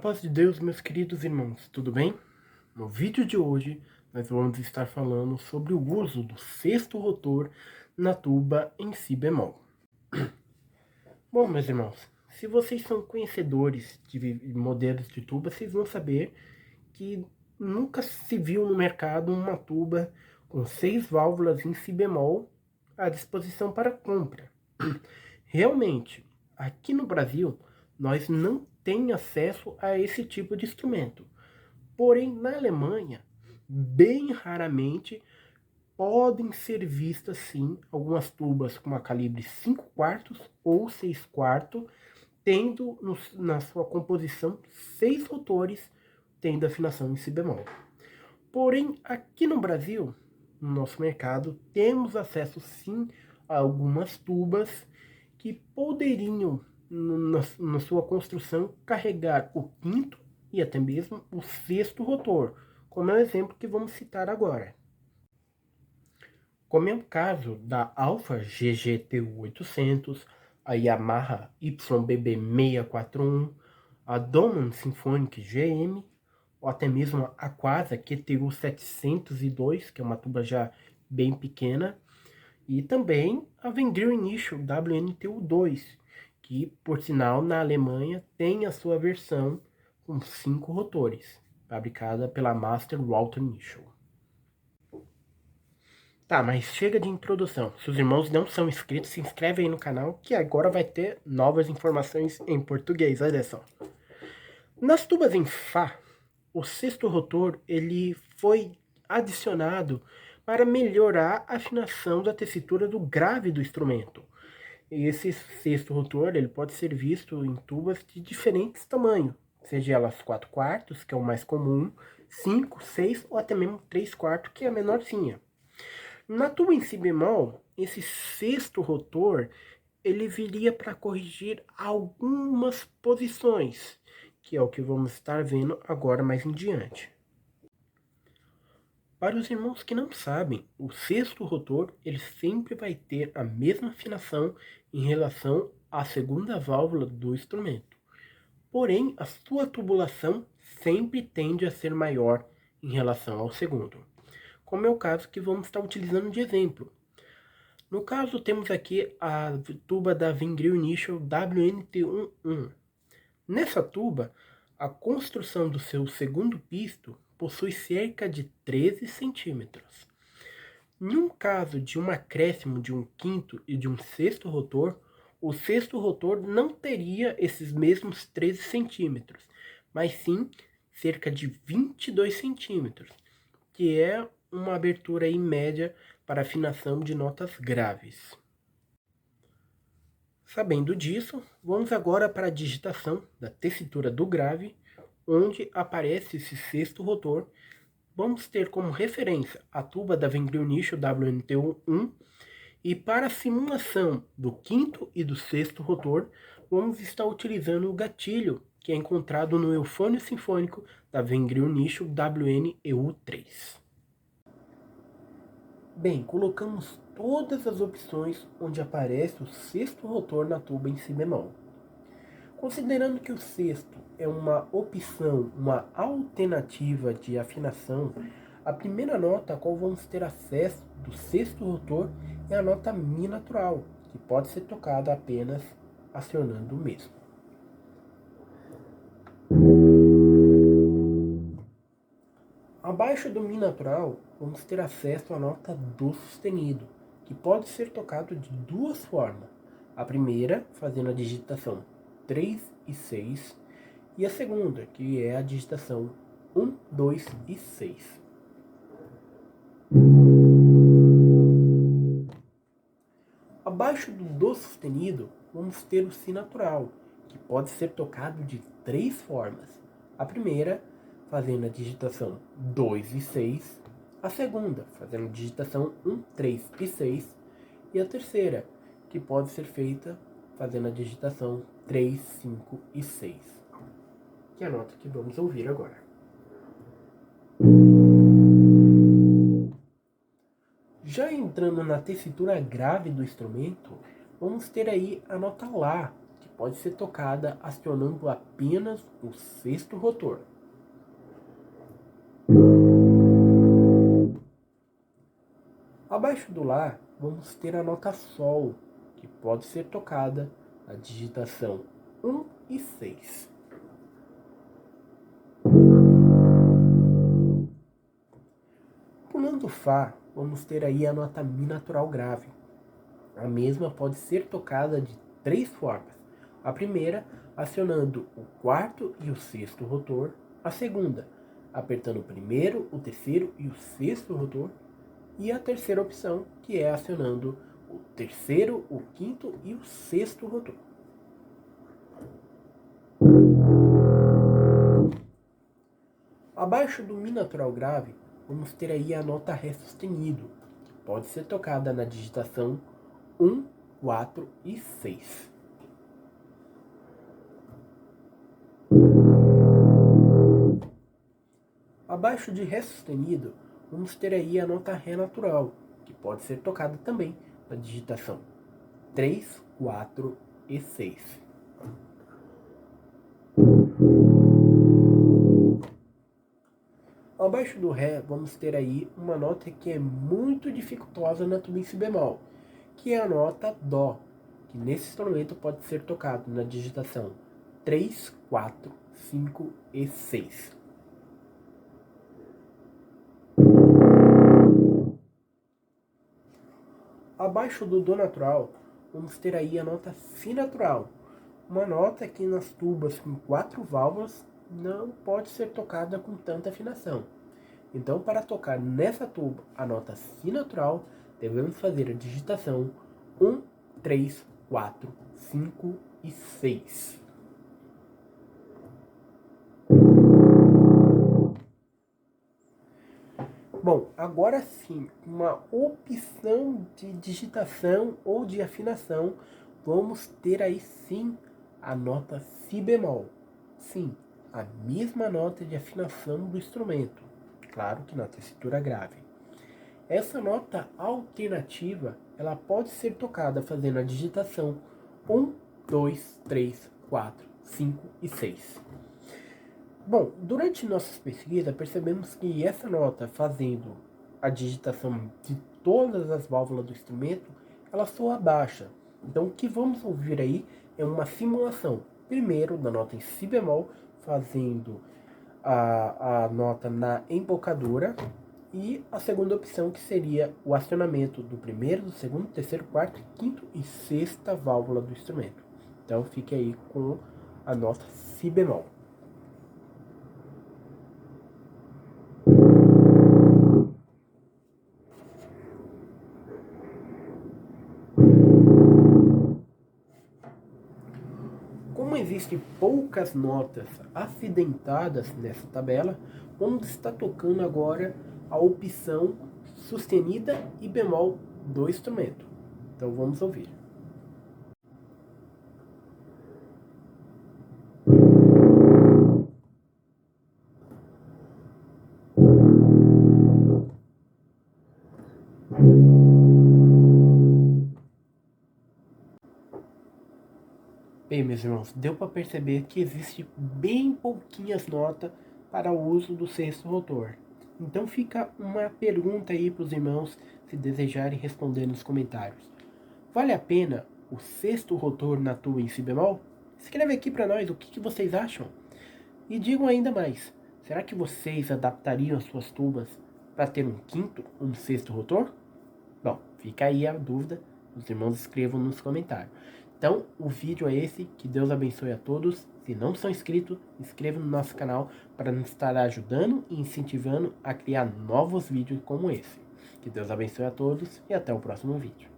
paz de Deus, meus queridos irmãos, tudo bem? No vídeo de hoje, nós vamos estar falando sobre o uso do sexto rotor na tuba em si bemol. Bom, meus irmãos, se vocês são conhecedores de modelos de tuba, vocês vão saber que nunca se viu no mercado uma tuba com 6 válvulas em si bemol à disposição para compra. Realmente, aqui no Brasil, nós não temos acesso a esse tipo de instrumento. Porém, na Alemanha, bem raramente podem ser vistas sim algumas tubas com uma calibre 5 quartos ou 6 quartos, tendo na sua composição 6 rotores, tendo afinação em si bemol. Porém, aqui no Brasil, no nosso mercado, temos acesso sim a algumas tubas que poderiam, na sua construção, carregar o quinto e até mesmo o sexto rotor, como é o exemplo que vamos citar agora. Como é o caso da Alfa GGT800, a Yamaha YBB641, a Doman Symphonic GM, ou até mesmo a Quasa QTU702, que é uma tuba já bem pequena, e também a Vendrell Initial WNTU2, que, por sinal, na Alemanha tem a sua versão com 5 rotores, fabricada pela Master Walter Initial. Tá, mas chega de introdução. Se os irmãos não são inscritos, se inscreve aí no canal, que agora vai ter novas informações em português, olha só. Nas tubas em Fá, o sexto rotor ele foi adicionado para melhorar a afinação da tessitura do grave do instrumento. Esse sexto rotor ele pode ser visto em tubas de diferentes tamanhos, seja elas 4 quartos, que é o mais comum, 5, 6 ou até mesmo 3 quartos, que é a menorzinha. Na tuba em si bemol, esse sexto rotor ele viria para corrigir algumas posições, que é o que vamos estar vendo agora mais em diante. Para os irmãos que não sabem, o sexto rotor ele sempre vai ter a mesma afinação em relação à segunda válvula do instrumento. Porém, a sua tubulação sempre tende a ser maior em relação ao segundo, como é o caso que vamos estar utilizando de exemplo. No caso, temos aqui a tuba da Vendrell Initial WNT11. Nessa tuba, a construção do seu segundo pisto possui cerca de 13 centímetros. Em um caso de um acréscimo de um quinto e de um sexto rotor, o sexto rotor não teria esses mesmos 13 centímetros, mas sim cerca de 22 centímetros, que é uma abertura em média para afinação de notas graves. Sabendo disso, vamos agora para a digitação da tessitura do grave, onde aparece esse sexto rotor. Vamos ter como referência a tuba da Vendrell Initial WNT1 e para a simulação do quinto e do sexto rotor, vamos estar utilizando o gatilho que é encontrado no eufônio sinfônico da Vendrell Initial WNEU3. Bem, colocamos todas as opções onde aparece o sexto rotor na tuba em si bemol. Considerando que o sexto é uma opção, uma alternativa de afinação, a primeira nota a qual vamos ter acesso do sexto rotor é a nota Mi natural, que pode ser tocada apenas acionando o mesmo. Abaixo do Mi natural, vamos ter acesso à nota Dó sustenido, que pode ser tocado de duas formas. A primeira, fazendo a digitação 3 e 6, e a segunda, que é a digitação 1, 2 e 6. Abaixo do Dó sustenido, vamos ter o Si natural, que pode ser tocado de três formas. A primeira, fazendo a digitação 2 e 6, a segunda, fazendo a digitação 1, 3 e 6, e a terceira, que pode ser feita fazendo a digitação 3, 5 e 6, que é a nota que vamos ouvir agora. Já entrando na tessitura grave do instrumento, vamos ter aí a nota Lá, que pode ser tocada acionando apenas o sexto rotor. Abaixo do Lá, vamos ter a nota Sol, que pode ser tocada na digitação 1 e 6. Pulando Fá, vamos ter aí a nota Mi natural grave. A mesma pode ser tocada de 3 formas. A primeira, acionando o quarto e o sexto rotor. A segunda, apertando o primeiro, o terceiro e o sexto rotor. E a terceira opção, que é acionando o terceiro, o quinto e o sexto rotor. Abaixo do Mi natural grave, vamos ter aí a nota Ré sustenido, que pode ser tocada na digitação 1, 4 e 6. Abaixo de Ré sustenido, vamos ter aí a nota Ré natural, que pode ser tocada também na digitação 3, 4 e 6. Abaixo do Ré, vamos ter aí uma nota que é muito dificultosa na tuba em Si bemol, que é a nota Dó, que nesse instrumento pode ser tocado na digitação 3, 4, 5 e 6. Abaixo do Dó natural, vamos ter aí a nota Si natural, uma nota que nas tubas com 4 válvulas não pode ser tocada com tanta afinação. Então, para tocar nessa tuba a nota Si natural, devemos fazer a digitação 1, 3, 4, 5 e 6. Bom, agora sim, uma opção de digitação ou de afinação, vamos ter aí sim a nota Si bemol. Sim, a mesma nota de afinação do instrumento, claro que na tessitura grave. Essa nota alternativa, ela pode ser tocada fazendo a digitação 1, 2, 3, 4, 5 e 6. Bom, durante nossas pesquisas, percebemos que essa nota, fazendo a digitação de todas as válvulas do instrumento, ela soa baixa. Então, o que vamos ouvir aí é uma simulação. Primeiro, da nota em Si bemol, fazendo a nota na embocadura. E a segunda opção, que seria o acionamento do primeiro, do segundo, terceiro, quarto, quinto e sexta válvula do instrumento. Então, fique aí com a nota Si bemol. Como existem poucas notas acidentadas nessa tabela, vamos estar tocando agora a opção sustenida e bemol do instrumento. Então vamos ouvir. Bem, meus irmãos, deu para perceber que existe bem pouquinhas notas para o uso do sexto rotor. Então fica uma pergunta aí para os irmãos, se desejarem responder nos comentários. Vale a pena o sexto rotor na tuba em Si bemol? Escreve aqui para nós o que vocês acham. E digam ainda mais, será que vocês adaptariam as suas tubas para ter um quinto ou um sexto rotor? Bom, fica aí a dúvida, os irmãos escrevam nos comentários. Então, o vídeo é esse, que Deus abençoe a todos. Se não são inscritos, inscrevam no nosso canal para nos estar ajudando e incentivando a criar novos vídeos como esse. Que Deus abençoe a todos e até o próximo vídeo.